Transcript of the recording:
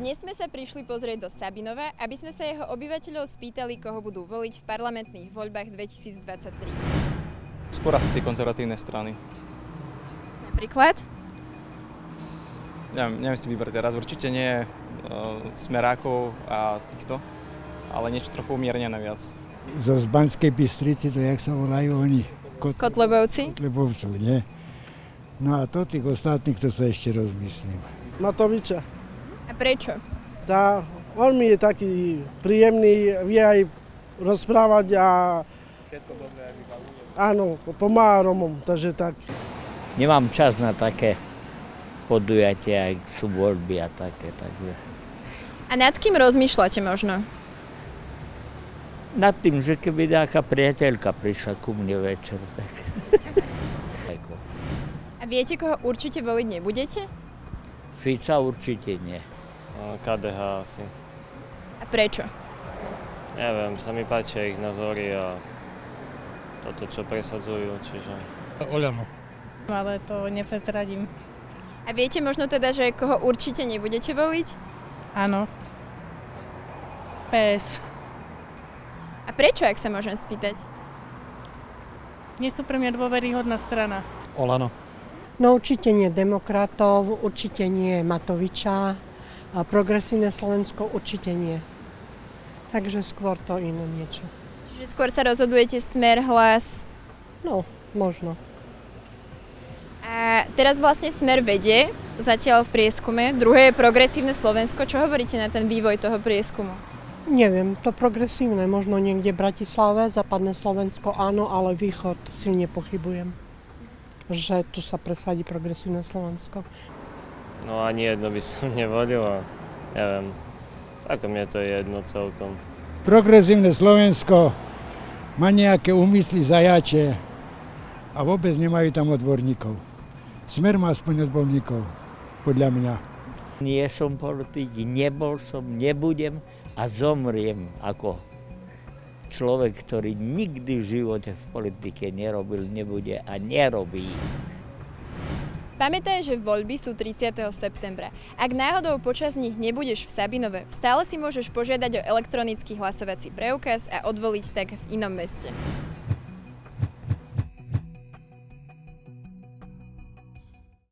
Dnes sme sa prišli pozrieť do Sabinova, aby sme sa jeho obyvateľov spýtali, koho budú voliť v parlamentných voľbách 2023. Skôr asi tie konzervatívne strany. Napríklad? Neviem si vybrať teraz, určite nie Smerákov a týchto, ale niečo trochu umiernené viac. Z Banskej Bystrici, to jak sa volajú oni? Kotlebovci? Kotlebovcov, nie? No a to tých ostatných, to sa ešte rozmyslím. Matoviča. A prečo? On mi je taký príjemný, vie aj rozprávať a Všetko dobré vybavuje. áno, pomáha Romom, takže tak. Nemám čas na také podujatia, ak sú voľby a také, takže. A nad kým rozmýšľate možno? Nad tým, že keby nejaká priateľka prišla ku mne večer, tak. A viete, koho určite voliť nebudete? Fica určite nie. KDH asi. A prečo? Neviem, sa mi páčia ich názory a toto, čo presadzujú, čiže... Oľano. Ale to neprezradím. A viete možno teda, že koho určite nebudete voliť? Áno. PS. A prečo, ak sa môžem spýtať? Nie sú pre mňa dôveryhodná strana. Olano. No určite nie demokratov, určite nie Matoviča, a progresívne Slovensko určite nie. Takže skôr to iné niečo. Čiže skôr sa rozhodujete Smer, Hlas? No, možno. A teraz vlastne Smer vedie, zatiaľ v prieskume. Druhé je progresívne Slovensko. Čo hovoríte na ten vývoj toho prieskumu? Neviem, to progresívne, možno niekde v Bratislave, západné Slovensko áno, ale východ silne pochybujem, že tu sa presadí progresívne Slovensko. No ani jedno by som nevolil a neviem, ako mne to je jedno celkom. Progresívne Slovensko má nejaké úmysly zajače a vôbec nemajú tam odborníkov. Smer má aspoň odborníkov, podľa mňa. Nie som politik, nebol som, nebudem a zomriem ako človek, ktorý nikdy v živote v politike nerobil, nebude a nerobí. Pamätaj, že voľby sú 30. septembra. Ak náhodou počas nich nebudeš v Sabinove, stále si môžeš požiadať o elektronický hlasovací preukaz a odvoliť tak v inom meste.